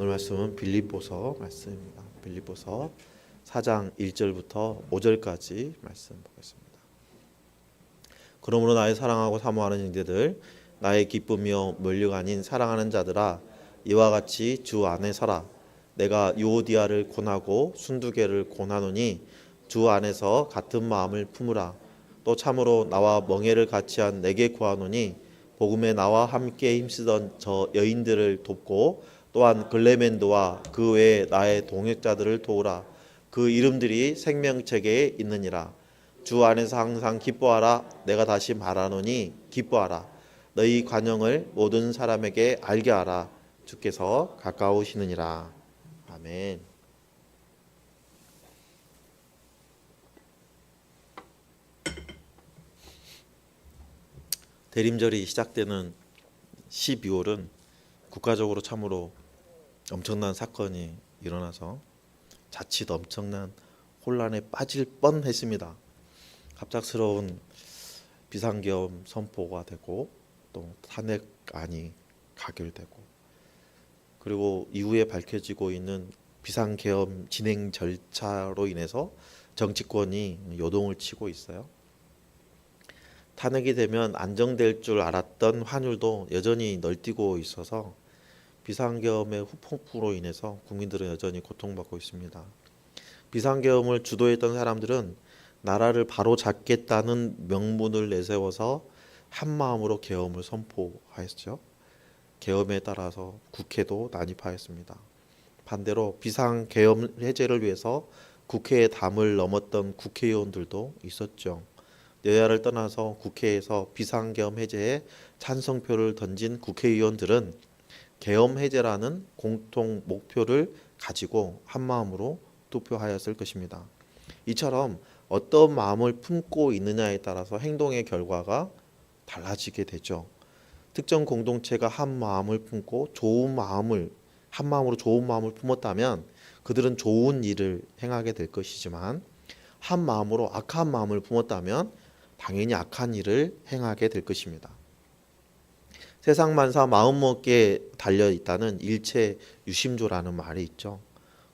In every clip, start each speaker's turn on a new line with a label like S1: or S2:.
S1: 오늘 말씀은 빌립보서 말씀입니다. 빌립보서 4장 1절부터 5절까지 말씀 보겠습니다. 그러므로 나의 사랑하고 사모하는 형제들, 나의 기쁨이요 면류가 아닌 사랑하는 자들아, 이와 같이 주 안에 서라. 내가 유오디아를 권하고 순두개를 권하노니 주 안에서 같은 마음을 품으라. 또 참으로 나와 멍에를 같이 한 내게 구하노니 복음에 나와 함께 힘쓰던 저 여인들을 돕고 또한 글레멘도와 그 외에 나의 동역자들을 도우라. 그 이름들이 생명책에 있느니라. 주 안에서 항상 기뻐하라. 내가 다시 말하노니 기뻐하라. 너희 관용을 모든 사람에게 알게 하라. 주께서 가까우시느니라. 아멘. 대림절이 시작되는 12월은 국가적으로 참으로 엄청난 사건이 일어나서 자칫 엄청난 혼란에 빠질 뻔했습니다. 갑작스러운 비상계엄 선포가 되고 또 탄핵안이 가결되고, 그리고 이후에 밝혀지고 있는 비상계엄 진행 절차로 인해서 정치권이 요동을 치고 있어요. 탄핵이 되면 안정될 줄 알았던 환율도 여전히 널뛰고 있어서 비상계엄의 후폭풍으로 인해서 국민들은 여전히 고통받고 있습니다. 비상계엄을 주도했던 사람들은 나라를 바로잡겠다는 명분을 내세워서 한마음으로 계엄을 선포하였죠. 계엄에 따라서 국회도 난입하였습니다. 반대로 비상계엄 해제를 위해서 국회의 담을 넘었던 국회의원들도 있었죠. 여야를 떠나서 국회에서 비상계엄 해제에 찬성표를 던진 국회의원들은 계엄 해제라는 공통 목표를 가지고 한마음으로 투표하였을 것입니다. 이처럼 어떤 마음을 품고 있느냐에 따라서 행동의 결과가 달라지게 되죠. 특정 공동체가 한 마음을 품고 한마음으로 좋은 마음을 품었다면 그들은 좋은 일을 행하게 될 것이지만, 한 마음으로 악한 마음을 품었다면 당연히 악한 일을 행하게 될 것입니다. 세상 만사 마음먹기에 달려있다는 일체 유심조라는 말이 있죠.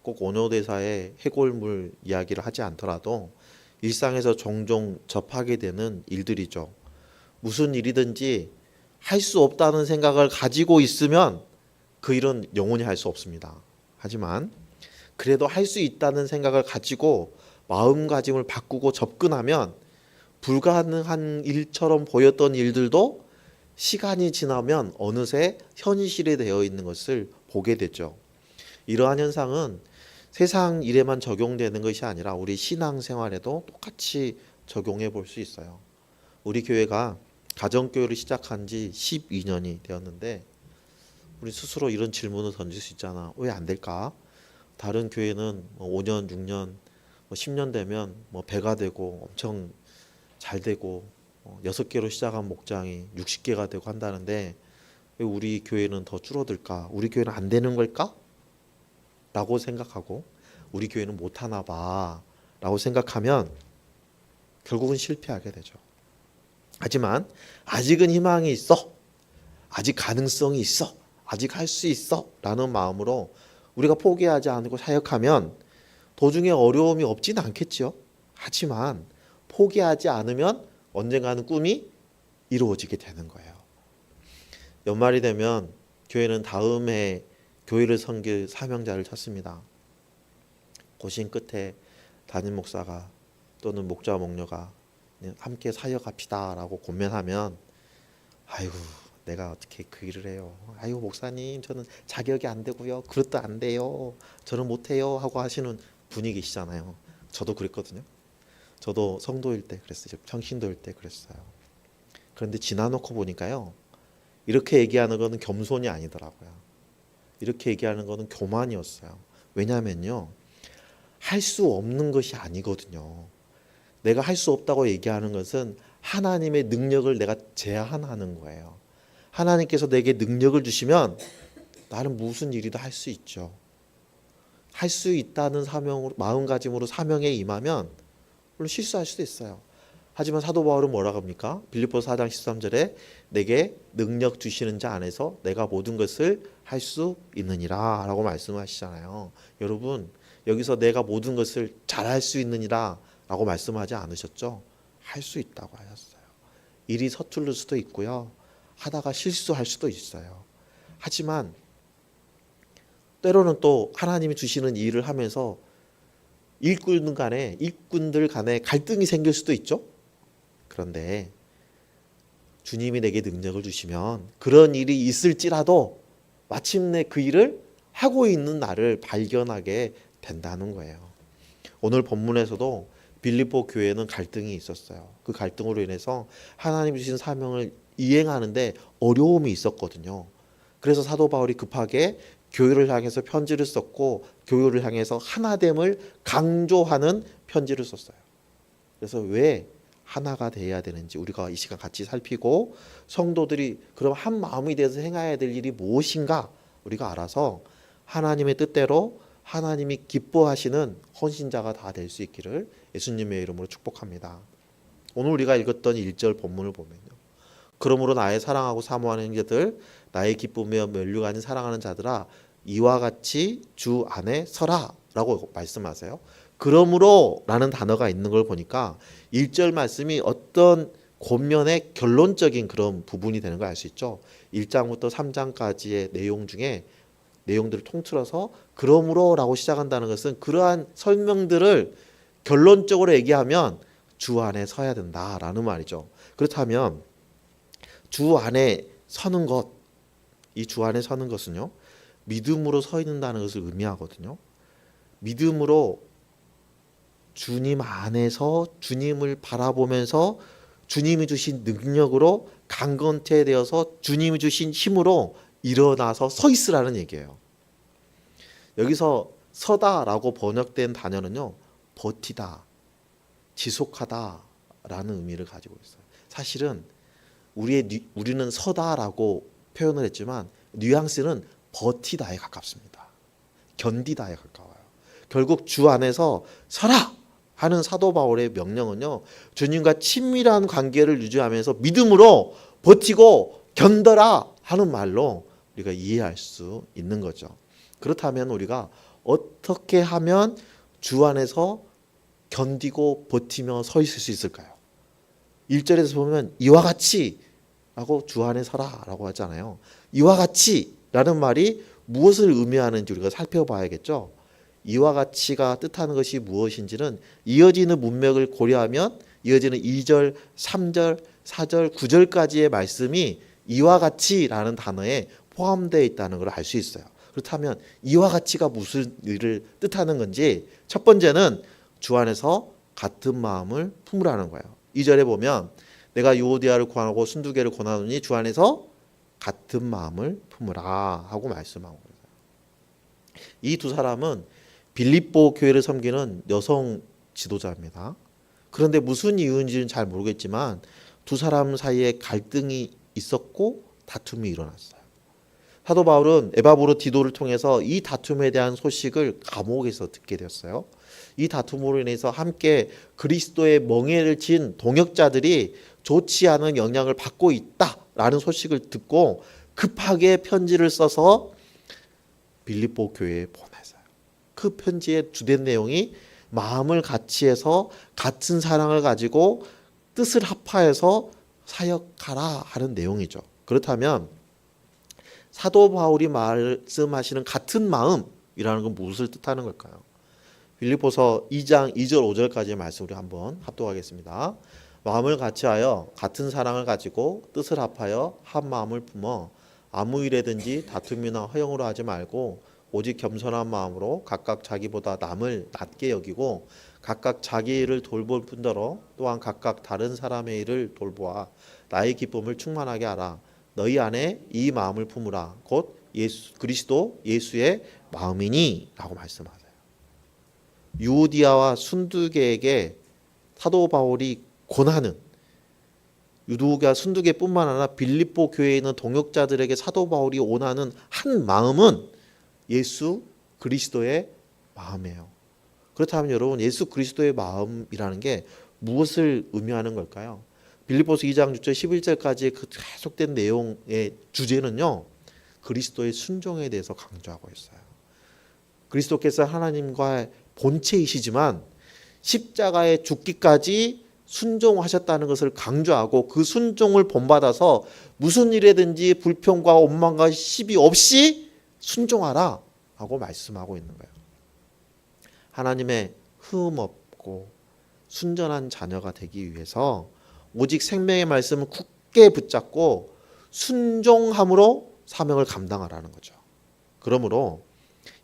S1: 꼭 원어대사의 해골물 이야기를 하지 않더라도 일상에서 종종 접하게 되는 일들이죠. 무슨 일이든지 할 수 없다는 생각을 가지고 있으면 그 일은 영원히 할 수 없습니다. 하지만 그래도 할 수 있다는 생각을 가지고 마음가짐을 바꾸고 접근하면 불가능한 일처럼 보였던 일들도 시간이 지나면 어느새 현실이 되어 있는 것을 보게 되죠. 이러한 현상은 세상 일에만 적용되는 것이 아니라 우리 신앙생활에도 똑같이 적용해 볼 수 있어요. 우리 교회가 가정교회를 시작한 지 12년이 되었는데 우리 스스로 이런 질문을 던질 수 있잖아. 왜 안 될까? 다른 교회는 5년, 6년, 10년 되면 배가 되고 엄청 잘 되고 6개로 시작한 목장이 60개가 되고 한다는데 왜 우리 교회는 더 줄어들까? 우리 교회는 안 되는 걸까? 라고 생각하고 우리 교회는 못하나 봐 라고 생각하면 결국은 실패하게 되죠. 하지만 아직은 희망이 있어, 아직 가능성이 있어, 아직 할 수 있어 라는 마음으로 우리가 포기하지 않고 사역하면 도중에 어려움이 없지는 않겠죠. 하지만 포기하지 않으면 언젠가는 꿈이 이루어지게 되는 거예요. 연말이 되면 교회는 다음 해 교회를 섬길 사명자를 찾습니다. 고심 끝에 담임 목사가 또는 목자 목녀가 함께 사역합시다 라고 권면하면, 아이고 내가 어떻게 그 일을 해요. 아이고 목사님 저는 자격이 안 되고요, 그것도 안 돼요, 저는 못해요 하고 하시는 분위기시잖아요. 저도 그랬거든요. 저도 성도일 때 그랬어요. 평신도일 때 그랬어요. 그런데 지나놓고 보니까요, 이렇게 얘기하는 거는 겸손이 아니더라고요. 이렇게 얘기하는 거는 교만이었어요. 왜냐면요, 할 수 없는 것이 아니거든요. 내가 할 수 없다고 얘기하는 것은 하나님의 능력을 내가 제한하는 거예요. 하나님께서 내게 능력을 주시면 나는 무슨 일이든 할 수 있죠. 할 수 있다는 사명으로, 마음가짐으로 사명에 임하면 물론 실수할 수도 있어요. 하지만 사도 바울은 뭐라고 합니까? 빌립보서 4장 13절에 내게 능력 주시는 자 안에서 내가 모든 것을 할 수 있느니라 라고 말씀하시잖아요. 여러분, 여기서 내가 모든 것을 잘할 수 있느니라 라고 말씀하지 않으셨죠? 할 수 있다고 하셨어요. 일이 서툴릴 수도 있고요. 하다가 실수할 수도 있어요. 하지만 때로는 또 하나님이 주시는 일을 하면서 일꾼들 간에 갈등이 생길 수도 있죠. 그런데 주님이 내게 능력을 주시면 그런 일이 있을지라도 마침내 그 일을 하고 있는 나를 발견하게 된다는 거예요. 오늘 본문에서도 빌립보 교회는 갈등이 있었어요. 그 갈등으로 인해서 하나님 주신 사명을 이행하는데 어려움이 있었거든요. 그래서 사도 바울이 급하게 교회를 향해서 편지를 썼고 교회를 향해서 하나됨을 강조하는 편지를 썼어요. 그래서 왜 하나가 되어야 되는지 우리가 이 시간 같이 살피고 성도들이 그럼 한 마음이 돼서 행해야 될 일이 무엇인가 우리가 알아서 하나님의 뜻대로 하나님이 기뻐하시는 헌신자가 다 될 수 있기를 예수님의 이름으로 축복합니다. 오늘 우리가 읽었던 1절 본문을 보면요. 그러므로 나의 사랑하고 사모하는 자들 나의 기쁘며 면류관인 사랑하는 자들아 이와 같이 주 안에 서라 라고 말씀하세요. 그러므로 라는 단어가 있는 걸 보니까 1절 말씀이 어떤 권면의 결론적인 그런 부분이 되는 걸 알 수 있죠. 1장부터 3장까지의 내용 중에 내용들을 통틀어서 그러므로 라고 시작한다는 것은 그러한 설명들을 결론적으로 얘기하면 주 안에 서야 된다라는 말이죠. 그렇다면 주 안에 서는 것, 이 주 안에 서는 것은요. 믿음으로 서 있는다는 것을 의미하거든요. 믿음으로 주님 안에서 주님을 바라보면서 주님이 주신 능력으로 강건케되어서 주님이 주신 힘으로 일어나서 서 있으라는 얘기예요. 여기서 서다라고 번역된 단어는요. 버티다, 지속하다라는 의미를 가지고 있어요. 사실은 우리는 서다라고 표현을 했지만 뉘앙스는 버티다에 가깝습니다. 견디다에 가까워요. 결국 주 안에서 서라 하는 사도 바울의 명령은요. 주님과 친밀한 관계를 유지하면서 믿음으로 버티고 견뎌라 하는 말로 우리가 이해할 수 있는 거죠. 그렇다면 우리가 어떻게 하면 주 안에서 견디고 버티며 서 있을 수 있을까요? 1절에서 보면 이와 같이 라고 주 안에 서라 라고 하잖아요. 이와 같이 라는 말이 무엇을 의미하는지 우리가 살펴봐야겠죠. 이와 같이가 뜻하는 것이 무엇인지는 이어지는 문맥을 고려하면 이어지는 2절, 3절, 4절, 9절까지의 말씀이 이와 같이라는 단어에 포함되어 있다는 걸 알 수 있어요. 그렇다면 이와 같이가 무슨 일을 뜻하는 건지 첫 번째는 주 안에서 같은 마음을 품으라는 거예요. 2절에 보면 내가 유오디아를 권하고 순두개를 권하노니 주 안에서 같은 마음을 품으라 하고 말씀하고 있어요. 이 두 사람은 빌립보 교회를 섬기는 여성 지도자입니다. 그런데 무슨 이유인지는 잘 모르겠지만 두 사람 사이에 갈등이 있었고 다툼이 일어났어요. 사도 바울은 에바브로 디도를 통해서 이 다툼에 대한 소식을 감옥에서 듣게 되었어요. 이 다툼으로 인해서 함께 그리스도의 멍에를 진 동역자들이 좋지 않은 영향을 받고 있다라는 소식을 듣고 급하게 편지를 써서 빌립보 교회에 보냈어요. 그 편지의 주된 내용이 마음을 같이 해서 같은 사랑을 가지고 뜻을 합하여서 사역하라 하는 내용이죠. 그렇다면 사도 바울이 말씀하시는 같은 마음이라는 건 무엇을 뜻하는 걸까요? 빌립보서 2장 2절 5절까지의 말씀 우리 한번 합독하겠습니다. 마음을 같이하여 같은 사랑을 가지고 뜻을 합하여 한 마음을 품어 아무 일에든지 다툼이나 허영으로 하지 말고 오직 겸손한 마음으로 각각 자기보다 남을 낮게 여기고 각각 자기 일을 돌볼 뿐더러 또한 각각 다른 사람의 일을 돌보아 나의 기쁨을 충만하게 하라. 너희 안에 이 마음을 품으라. 곧 그리스도 예수의 마음이니 라고 말씀하세요. 유오디아와 순두개에게 사도 바울이 권하는 유도가 순두개뿐만 아니라 빌립보 교회에 있는 동역자들에게 사도 바울이 원하는 한 마음은 예수 그리스도의 마음이에요. 그렇다면 여러분 예수 그리스도의 마음이라는 게 무엇을 의미하는 걸까요? 빌립보서 2장 6절 11절까지 그 계속된 내용의 주제는요, 그리스도의 순종에 대해서 강조하고 있어요. 그리스도께서 하나님과의 본체이시지만 십자가에 죽기까지 순종하셨다는 것을 강조하고, 그 순종을 본받아서 무슨 일에든지 불평과 원망과 시비 없이 순종하라 하고 말씀하고 있는 거예요. 하나님의 흠 없고 순전한 자녀가 되기 위해서 오직 생명의 말씀을 굳게 붙잡고 순종함으로 사명을 감당하라는 거죠. 그러므로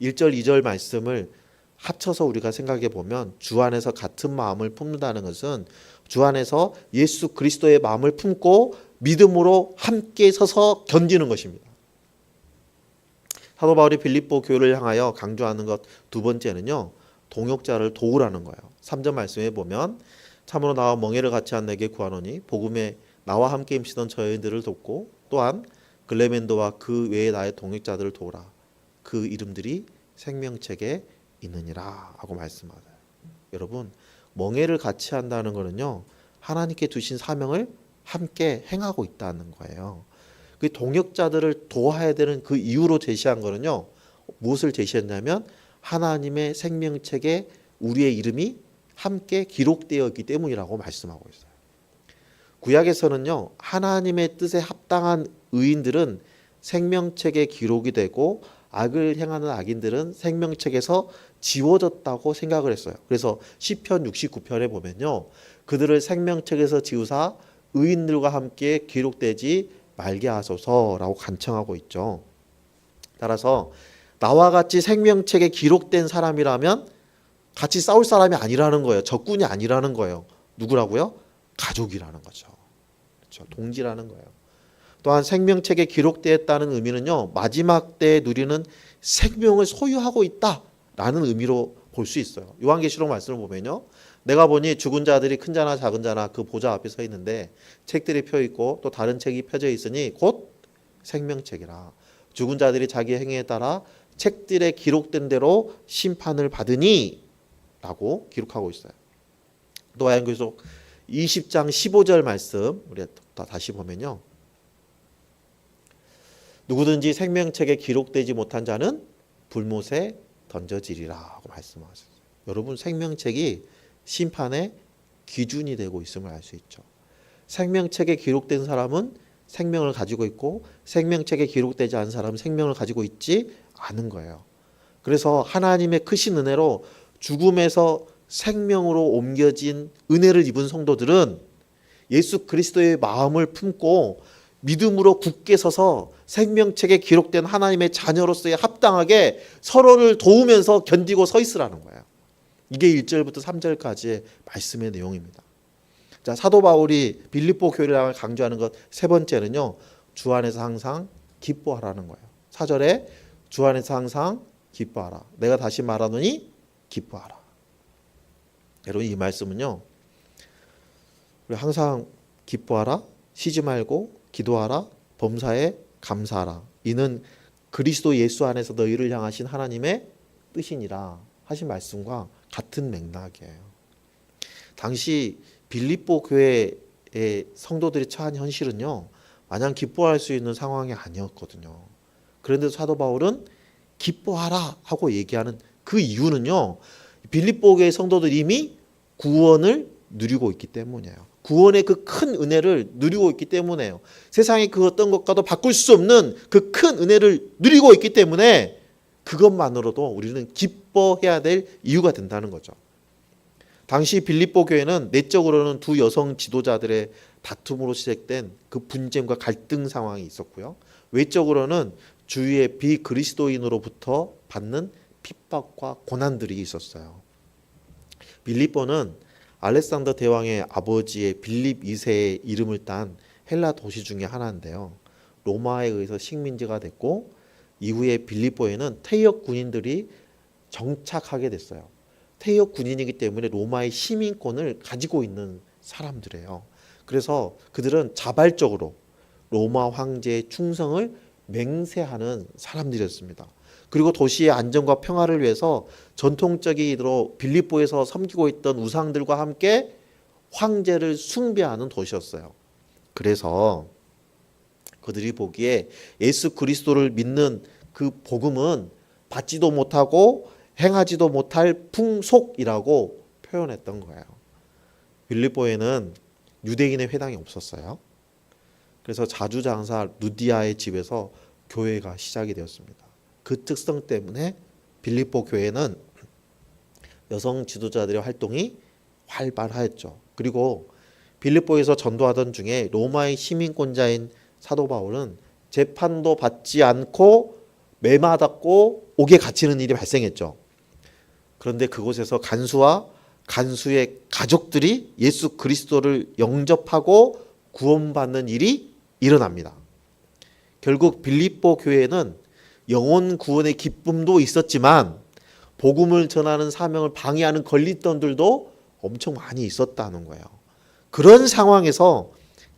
S1: 1절 2절 말씀을 합쳐서 우리가 생각해 보면, 주 안에서 같은 마음을 품는다는 것은 주 안에서 예수 그리스도의 마음을 품고 믿음으로 함께 서서 견디는 것입니다. 사도 바울이 빌립보 교회를 향하여 강조하는 것 두 번째는요, 동역자를 도우라는 거예요. 3절 말씀에 보면, 참으로 나와 멍에를 같이 한 내게 구하노니 복음에 나와 함께 힘쓰던 저희들을 돕고 또한 글레멘도와 그 외에 나의 동역자들을 도우라. 그 이름들이 생명책에 있느니라 하고 말씀하세요. 여러분, 멍에를 같이 한다는 것은요, 하나님께 주신 사명을 함께 행하고 있다는 거예요. 그 동역자들을 도와야 되는 그 이유로 제시한 거는요, 무엇을 제시했냐면 하나님의 생명책에 우리의 이름이 함께 기록되어 있기 때문이라고 말씀하고 있어요. 구약에서는요, 하나님의 뜻에 합당한 의인들은 생명책에 기록이 되고 악을 행하는 악인들은 생명책에서 지워졌다고 생각을 했어요. 그래서 시편 69편에 보면요, 그들을 생명책에서 지우사 의인들과 함께 기록되지 말게 하소서라고 간청하고 있죠. 따라서 나와 같이 생명책에 기록된 사람이라면 같이 싸울 사람이 아니라는 거예요. 적군이 아니라는 거예요. 누구라고요? 가족이라는 거죠. 그렇죠? 동지라는 거예요. 또한 생명책에 기록되었다는 의미는요, 마지막 때에 누리는 생명을 소유하고 있다라는 의미로 볼 수 있어요. 요한계시록 말씀을 보면요, 내가 보니 죽은 자들이 큰 자나 작은 자나 그 보좌 앞에 서 있는데 책들이 펴 있고 또 다른 책이 펴져 있으니 곧 생명책이라. 죽은 자들이 자기 행위에 따라 책들에 기록된 대로 심판을 받으니 라고 기록하고 있어요. 또 요한계시록 20장 15절 말씀 우리 다시 보면요, 누구든지 생명책에 기록되지 못한 자는 불못에 던져지리라 하고 말씀하셨어요. 여러분, 생명책이 심판의 기준이 되고 있음을 알 수 있죠. 생명책에 기록된 사람은 생명을 가지고 있고 생명책에 기록되지 않은 사람은 생명을 가지고 있지 않은 거예요. 그래서 하나님의 크신 은혜로 죽음에서 생명으로 옮겨진 은혜를 입은 성도들은 예수 그리스도의 마음을 품고 믿음으로 굳게 서서 생명책에 기록된 하나님의 자녀로서의 합당하게 서로를 도우면서 견디고 서 있으라는 거예요. 이게 1절부터 3절까지의 말씀의 내용입니다. 자, 사도 바울이 빌립보 교회를 강조하는 것 세 번째는요, 주 안에서 항상 기뻐하라는 거예요. 4절에 주 안에서 항상 기뻐하라. 내가 다시 말하노니 기뻐하라. 여러분, 이 말씀은요, 우리 항상 기뻐하라, 쉬지 말고 기도하라, 범사에 감사하라. 이는 그리스도 예수 안에서 너희를 향하신 하나님의 뜻이니라 하신 말씀과 같은 맥락이에요. 당시 빌립보 교회의 성도들이 처한 현실은요, 마냥 기뻐할 수 있는 상황이 아니었거든요. 그런데 사도 바울은 기뻐하라 하고 얘기하는 그 이유는요, 빌립보 교회 성도들이 이미 구원을 누리고 있기 때문이에요. 구원의 그 큰 은혜를 누리고 있기 때문에요. 세상의 그 어떤 것과도 바꿀 수 없는 그 큰 은혜를 누리고 있기 때문에 그것만으로도 우리는 기뻐해야 될 이유가 된다는 거죠. 당시 빌립보 교회는 내적으로는 두 여성 지도자들의 다툼으로 시작된 그 분쟁과 갈등 상황이 있었고요, 외적으로는 주위의 비그리스도인으로부터 받는 핍박과 고난들이 있었어요. 빌립보는 알렉산더 대왕의 아버지의 빌립 2세의 이름을 딴 헬라 도시 중에 하나인데요, 로마에 의해서 식민지가 됐고 이후에 빌립보에는 퇴역 군인들이 정착하게 됐어요. 퇴역 군인이기 때문에 로마의 시민권을 가지고 있는 사람들이에요. 그래서 그들은 자발적으로 로마 황제의 충성을 맹세하는 사람들이었습니다. 그리고 도시의 안정과 평화를 위해서 전통적으로 빌립보에서 섬기고 있던 우상들과 함께 황제를 숭배하는 도시였어요. 그래서 그들이 보기에 예수 그리스도를 믿는 그 복음은 받지도 못하고 행하지도 못할 풍속이라고 표현했던 거예요. 빌립보에는 유대인의 회당이 없었어요. 그래서 자주장사 루디아의 집에서 교회가 시작이 되었습니다. 그 특성 때문에 빌립보 교회는 여성 지도자들의 활동이 활발하였죠. 그리고 빌립보에서 전도하던 중에 로마의 시민권자인 사도 바울은 재판도 받지 않고 매맞았고 옥에 갇히는 일이 발생했죠. 그런데 그곳에서 간수와 간수의 가족들이 예수 그리스도를 영접하고 구원받는 일이 일어납니다. 결국 빌립보 교회는 영혼 구원의 기쁨도 있었지만 복음을 전하는 사명을 방해하는 걸리돈들도 엄청 많이 있었다는 거예요. 그런 상황에서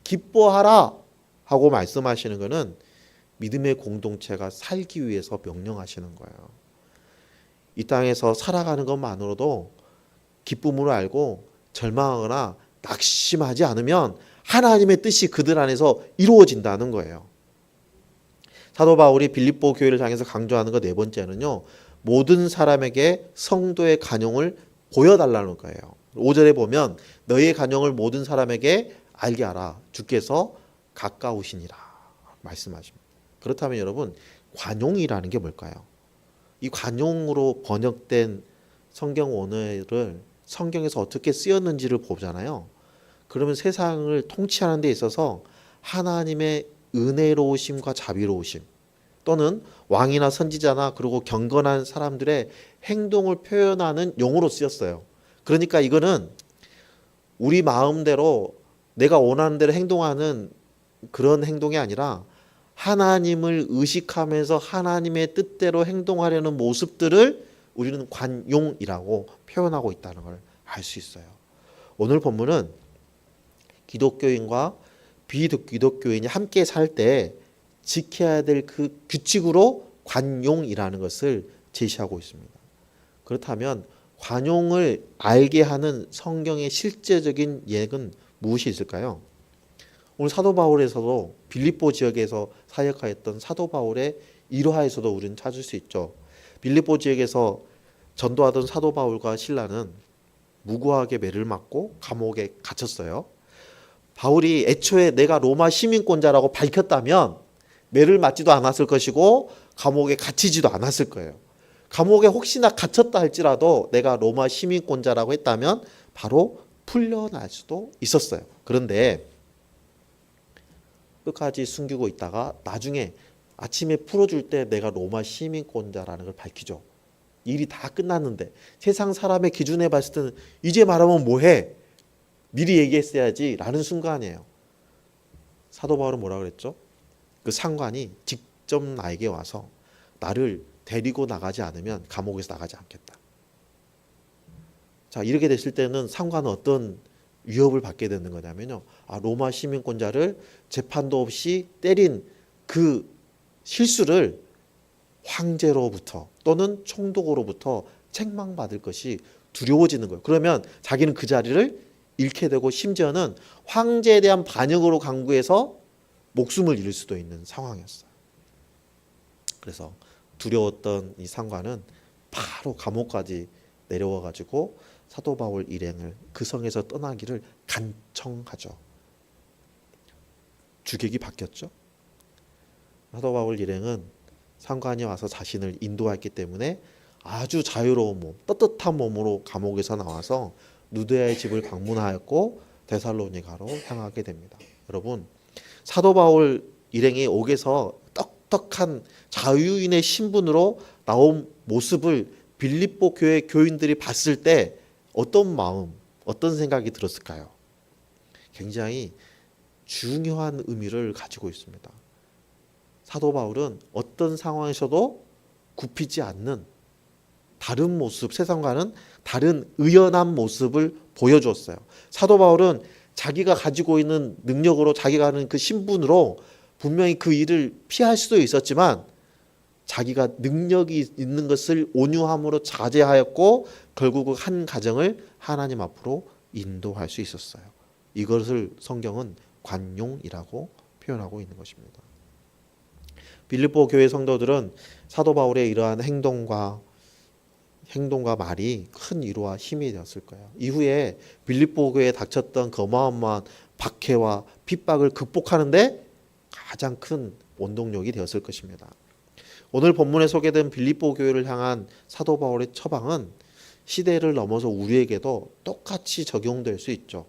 S1: 기뻐하라 하고 말씀하시는 것은 믿음의 공동체가 살기 위해서 명령하시는 거예요. 이 땅에서 살아가는 것만으로도 기쁨으로 알고 절망하거나 낙심하지 않으면 하나님의 뜻이 그들 안에서 이루어진다는 거예요. 사도 바울이 빌립보 교회를 향해서 강조하는 것 네 번째는요, 모든 사람에게 성도의 간용을 보여달라는 거예요. 5절에 보면 너의 간용을 모든 사람에게 알게 하라. 주께서 가까우시니라 말씀하십니다. 그렇다면 여러분, 관용이라는 게 뭘까요? 이 관용으로 번역된 성경 원어를 성경에서 어떻게 쓰였는지를 보잖아요. 그러면 세상을 통치하는 데 있어서 하나님의 은혜로우심과 자비로우심, 또는 왕이나 선지자나 그리고 경건한 사람들의 행동을 표현하는 용어로 쓰였어요. 그러니까 이거는 우리 마음대로 내가 원하는 대로 행동하는 그런 행동이 아니라 하나님을 의식하면서 하나님의 뜻대로 행동하려는 모습들을 우리는 관용이라고 표현하고 있다는 걸 알 수 있어요. 오늘 본문은 기독교인과 비기독교인이 함께 살 때 지켜야 될 그 규칙으로 관용이라는 것을 제시하고 있습니다. 그렇다면 관용을 알게 하는 성경의 실제적인 예는 무엇이 있을까요? 오늘 사도 바울에서도 빌립보 지역에서 사역하였던 사도 바울의 일화에서도 우리는 찾을 수 있죠. 빌립보 지역에서 전도하던 사도 바울과 실라는 무고하게 매를 맞고 감옥에 갇혔어요. 바울이 애초에 내가 로마 시민권자라고 밝혔다면 매를 맞지도 않았을 것이고 감옥에 갇히지도 않았을 거예요. 감옥에 혹시나 갇혔다 할지라도 내가 로마 시민권자라고 했다면 바로 풀려날 수도 있었어요. 그런데 끝까지 숨기고 있다가 나중에 아침에 풀어줄 때 내가 로마 시민권자라는 걸 밝히죠. 일이 다 끝났는데 세상 사람의 기준에 봤을 때는 이제 말하면 뭐해? 미리 얘기했어야지 라는 순간이에요. 사도 바울은 뭐라 그랬죠? 그 상관이 직접 나에게 와서 나를 데리고 나가지 않으면 감옥에서 나가지 않겠다. 자, 이렇게 됐을 때는 상관은 어떤 위협을 받게 되는 거냐면요. 로마 시민권자를 재판도 없이 때린 그 실수를 황제로부터 또는 총독으로부터 책망받을 것이 두려워지는 거예요. 그러면 자기는 그 자리를 잃게 되고 심지어는 황제에 대한 반역으로 강구해서 목숨을 잃을 수도 있는 상황이었어요. 그래서 두려웠던 이 상관은 바로 감옥까지 내려와 가지고 사도 바울 일행을 그 성에서 떠나기를 간청하죠. 주객이 바뀌었죠. 사도 바울 일행은 상관이 와서 자신을 인도했기 때문에 아주 자유로운 몸, 떳떳한 몸으로 감옥에서 나와서 누드야의 집을 방문하였고 데살로니가로 향하게 됩니다. 여러분, 사도 바울 일행이 옥에서 떡떡한 자유인의 신분으로 나온 모습을 빌립보 교회 교인들이 봤을 때 어떤 마음, 어떤 생각이 들었을까요? 굉장히 중요한 의미를 가지고 있습니다. 사도 바울은 어떤 상황에서도 굽히지 않는 다른 모습, 세상과는 다른 의연한 모습을 보여주었어요. 사도 바울은 자기가 가지고 있는 능력으로 자기가 하는 그 신분으로 분명히 그 일을 피할 수도 있었지만 자기가 능력이 있는 것을 온유함으로 자제하였고 결국 한 가정을 하나님 앞으로 인도할 수 있었어요. 이것을 성경은 관용이라고 표현하고 있는 것입니다. 빌립보 교회 성도들은 사도 바울의 이러한 행동과 말이 큰 위로와 힘이 되었을 거예요. 이후에 빌립보 교회에 닥쳤던 그 어마어마한 박해와 핍박을 극복하는데 가장 큰 원동력이 되었을 것입니다. 오늘 본문에 소개된 빌립보 교회를 향한 사도 바울의 처방은 시대를 넘어서 우리에게도 똑같이 적용될 수 있죠.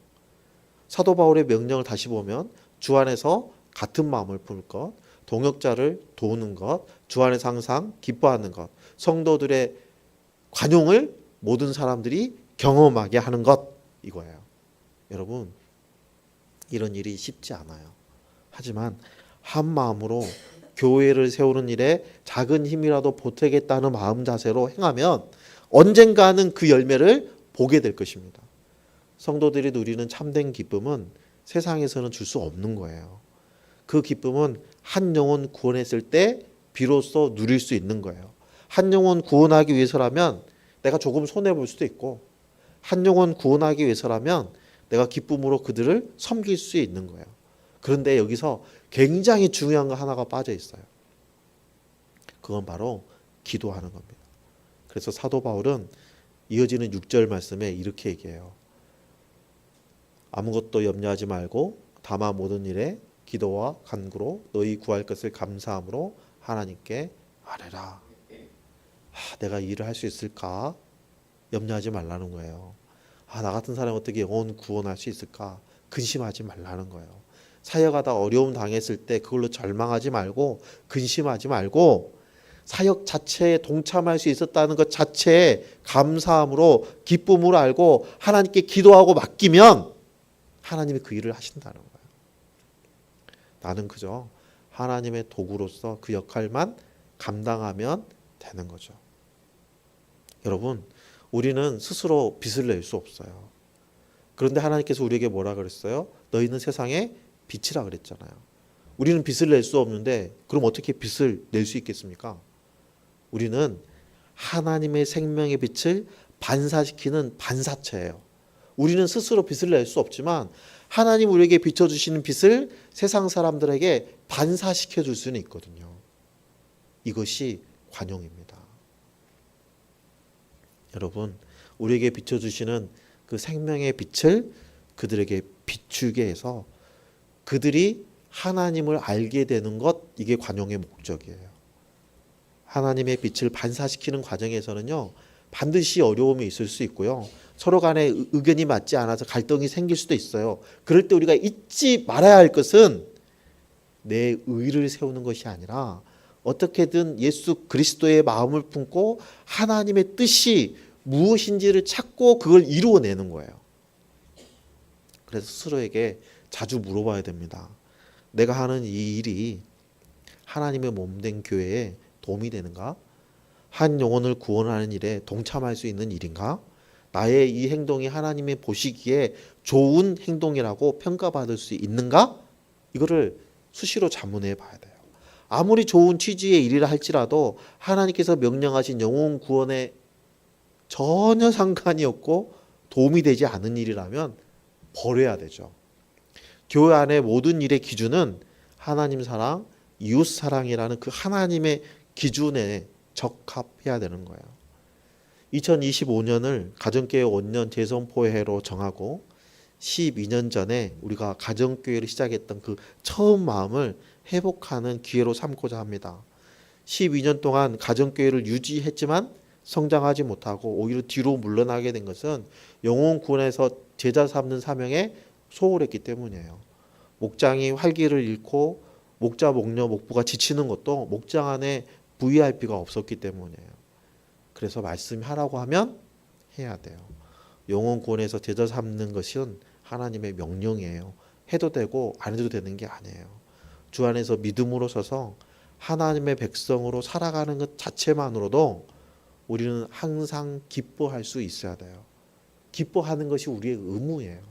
S1: 사도 바울의 명령을 다시 보면 주 안에서 같은 마음을 품을 것, 동역자를 도우는 것, 주 안에서 항상 기뻐하는 것, 성도들의 관용을 모든 사람들이 경험하게 하는 것, 이거예요. 여러분, 이런 일이 쉽지 않아요. 하지만 한 마음으로 교회를 세우는 일에 작은 힘이라도 보태겠다는 마음 자세로 행하면 언젠가는 그 열매를 보게 될 것입니다. 성도들이 누리는 참된 기쁨은 세상에서는 줄 수 없는 거예요. 그 기쁨은 한 영혼 구원했을 때 비로소 누릴 수 있는 거예요. 한 영혼 구원하기 위해서라면 내가 조금 손해볼 수도 있고, 한 영혼 구원하기 위해서라면 내가 기쁨으로 그들을 섬길 수 있는 거예요. 그런데 여기서 굉장히 중요한 거 하나가 빠져 있어요. 그건 바로 기도하는 겁니다. 그래서 사도 바울은 이어지는 6절 말씀에 이렇게 얘기해요. 아무것도 염려하지 말고 다만 모든 일에 기도와 간구로 너희 구할 것을 감사함으로 하나님께 아뢰라. 내가 이 일을 할 수 있을까? 염려하지 말라는 거예요. 나 같은 사람이 어떻게 영혼 구원할 수 있을까? 근심하지 말라는 거예요. 사역하다 어려움 당했을 때 그걸로 절망하지 말고 근심하지 말고 사역 자체에 동참할 수 있었다는 것 자체에 감사함으로 기쁨으로 알고 하나님께 기도하고 맡기면 하나님이 그 일을 하신다는 거예요. 나는 그저 하나님의 도구로서 그 역할만 감당하면 되는 거죠. 여러분, 우리는 스스로 빚을 낼 수 없어요. 그런데 하나님께서 우리에게 뭐라 그랬어요? 너희는 세상의 빛이라 그랬잖아요. 우리는 빚을 낼 수 없는데 그럼 어떻게 빚을 낼 수 있겠습니까? 우리는 하나님의 생명의 빛을 반사시키는 반사체예요. 우리는 스스로 빛을 낼 수 없지만 하나님 우리에게 비춰주시는 빛을 세상 사람들에게 반사시켜 줄 수는 있거든요. 이것이 관용입니다. 여러분, 우리에게 비춰주시는 그 생명의 빛을 그들에게 비추게 해서 그들이 하나님을 알게 되는 것, 이게 관용의 목적이에요. 하나님의 빛을 반사시키는 과정에서는요, 반드시 어려움이 있을 수 있고요. 서로 간에 의견이 맞지 않아서 갈등이 생길 수도 있어요. 그럴 때 우리가 잊지 말아야 할 것은 내 의를 세우는 것이 아니라 어떻게든 예수 그리스도의 마음을 품고 하나님의 뜻이 무엇인지를 찾고 그걸 이루어내는 거예요. 그래서 스스로에게 자주 물어봐야 됩니다. 내가 하는 이 일이 하나님의 몸된 교회에 도움이 되는가? 한 영혼을 구원하는 일에 동참할 수 있는 일인가? 나의 이 행동이 하나님의 보시기에 좋은 행동이라고 평가받을 수 있는가? 이거를 수시로 자문해 봐야 돼요. 아무리 좋은 취지의 일이라 할지라도 하나님께서 명령하신 영혼 구원에 전혀 상관이 없고 도움이 되지 않은 일이라면 버려야 되죠. 교회 안의 모든 일의 기준은 하나님 사랑, 이웃 사랑이라는 그 하나님의 기준에 적합해야 되는 거예요. 2025년을 가정교회 원년 재선포해로 정하고 12년 전에 우리가 가정교회를 시작했던 그 처음 마음을 회복하는 기회로 삼고자 합니다. 12년 동안 가정교회를 유지했지만 성장하지 못하고 오히려 뒤로 물러나게 된 것은 영혼 구원에서 제자 삼는 사명에 소홀했기 때문이에요. 목장이 활기를 잃고 목자, 목녀, 목부가 지치는 것도 목장 안에 VIP가 없었기 때문이에요. 그래서 말씀하라고 하면 해야 돼요. 영혼 구원에서 제자 삼는 것은 하나님의 명령이에요. 해도 되고 안 해도 되는 게 아니에요. 주 안에서 믿음으로 서서 하나님의 백성으로 살아가는 것 자체만으로도 우리는 항상 기뻐할 수 있어야 돼요. 기뻐하는 것이 우리의 의무예요.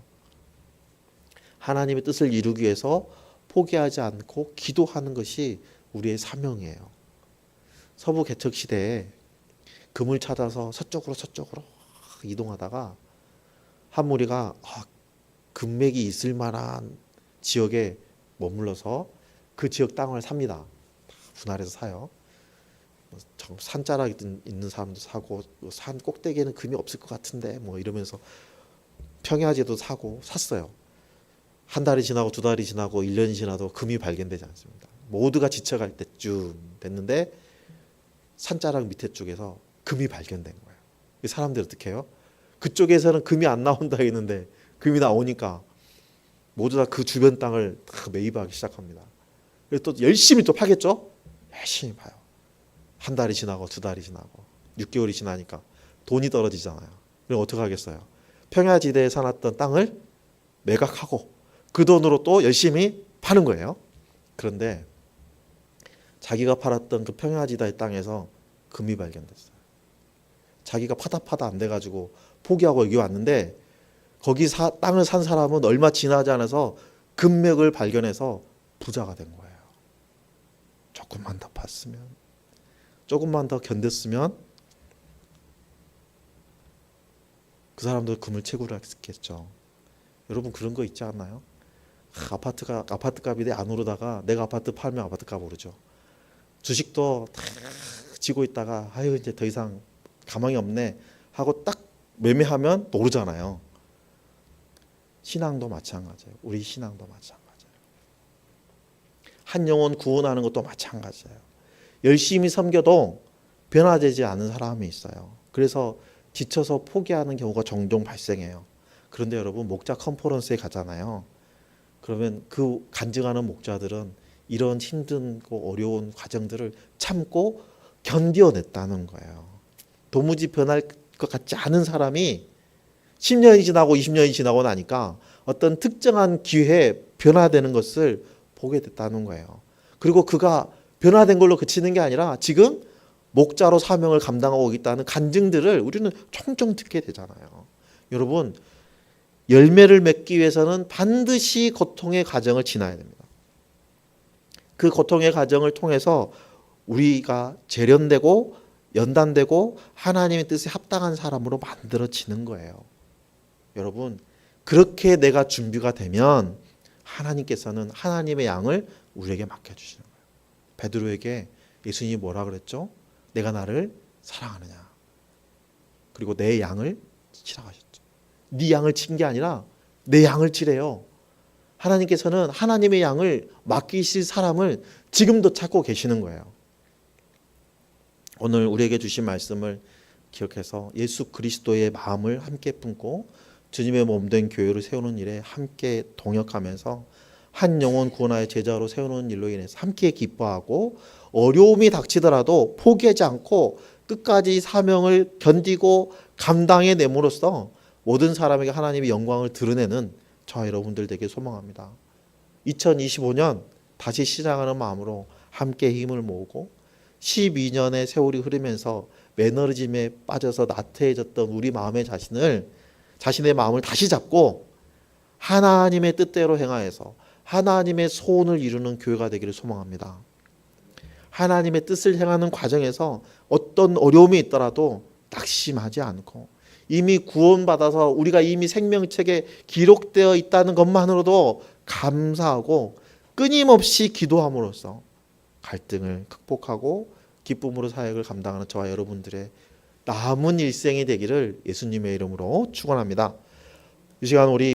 S1: 하나님의 뜻을 이루기 위해서 포기하지 않고 기도하는 것이 우리의 사명이에요. 서부 개척 시대에 금을 찾아서 서쪽으로 이동하다가 한 무리가 금맥이 있을 만한 지역에 머물러서 그 지역 땅을 삽니다. 분할해서 사요. 산자락 있는 사람도 사고 산 꼭대기에는 금이 없을 것 같은데 뭐 이러면서 평야지도 사고 샀어요. 한 달이 지나고 두 달이 지나고 1년이 지나도 금이 발견되지 않습니다. 모두가 지쳐갈 때쯤 됐는데 산자락 밑에 쪽에서 금이 발견된 거예요. 이 사람들이 어떻게 해요? 그쪽에서는 금이 안 나온다 했는데 금이 나오니까 모두 다 그 주변 땅을 다 매입하기 시작합니다. 그래서 또 열심히 또 파겠죠? 열심히 파요. 한 달이 지나고 두 달이 지나고 6개월이 지나니까 돈이 떨어지잖아요. 그럼 어떻게 하겠어요? 평야지대에 사놨던 땅을 매각하고 그 돈으로 또 열심히 파는 거예요. 그런데 자기가 팔았던 그 평야지대의 땅에서 금이 발견됐어요. 자기가 파다 안 돼가지고 포기하고 여기 왔는데 거기 땅을 산 사람은 얼마 지나지 않아서 금맥을 발견해서 부자가 된 거예요. 조금만 더 팠으면, 조금만 더 견뎠으면 그 사람도 금을 채굴을 했겠죠. 여러분 그런 거 있지 않나요? 아파트 값이 안 오르다가 내가 아파트 팔면 아파트 값 오르죠. 주식도 다 지고 있다가 아유 이제 더 이상 가망이 없네 하고 딱 매매하면 오르잖아요. 신앙도 마찬가지예요. 우리 신앙도 마찬가지예요. 한 영혼 구원하는 것도 마찬가지예요. 열심히 섬겨도 변화되지 않은 사람이 있어요. 그래서 지쳐서 포기하는 경우가 종종 발생해요. 그런데 여러분 목자 컨퍼런스에 가잖아요. 그러면 그 간증하는 목자들은 이런 힘든고 어려운 과정들을 참고 견뎌냈다는 거예요. 도무지 변할 것 같지 않은 사람이 10년이 지나고 20년이 지나고 나니까 어떤 특정한 기회에 변화되는 것을 보게 됐다는 거예요. 그리고 그가 변화된 걸로 그치는 게 아니라 지금 목자로 사명을 감당하고 있다는 간증들을 우리는 종종 듣게 되잖아요. 여러분 열매를 맺기 위해서는 반드시 고통의 과정을 지나야 됩니다. 그 고통의 과정을 통해서 우리가 재련되고 연단되고 하나님의 뜻에 합당한 사람으로 만들어지는 거예요. 여러분 그렇게 내가 준비가 되면 하나님께서는 하나님의 양을 우리에게 맡겨주시는 거예요. 베드로에게 예수님이 뭐라 그랬죠? 내가 나를 사랑하느냐. 그리고 내 양을 치라고 하셨죠. 네 양을 친 게 아니라 내 양을 치래요. 하나님께서는 하나님의 양을 맡기실 사람을 지금도 찾고 계시는 거예요. 오늘 우리에게 주신 말씀을 기억해서 예수 그리스도의 마음을 함께 품고 주님의 몸된 교회를 세우는 일에 함께 동역하면서 한 영혼 구원하여 제자로 세우는 일로 인해서 함께 기뻐하고 어려움이 닥치더라도 포기하지 않고 끝까지 사명을 견디고 감당해냄으로써 모든 사람에게 하나님의 영광을 드러내는 저와 여러분들 되게 소망합니다. 2025년 다시 시작하는 마음으로 함께 힘을 모으고 12년의 세월이 흐르면서 매너리즘에 빠져서 나태해졌던 우리 자신의 마음을 다시 잡고 하나님의 뜻대로 행하여서 하나님의 소원을 이루는 교회가 되기를 소망합니다. 하나님의 뜻을 행하는 과정에서 어떤 어려움이 있더라도 낙심하지 않고 이미 구원받아서 우리가 이미 생명책에 기록되어 있다는 것만으로도 감사하고 끊임없이 기도함으로써 갈등을 극복하고 기쁨으로 사역을 감당하는 저와 여러분들의 남은 일생이 되기를 예수님의 이름으로 축원합니다. 이 시간 우리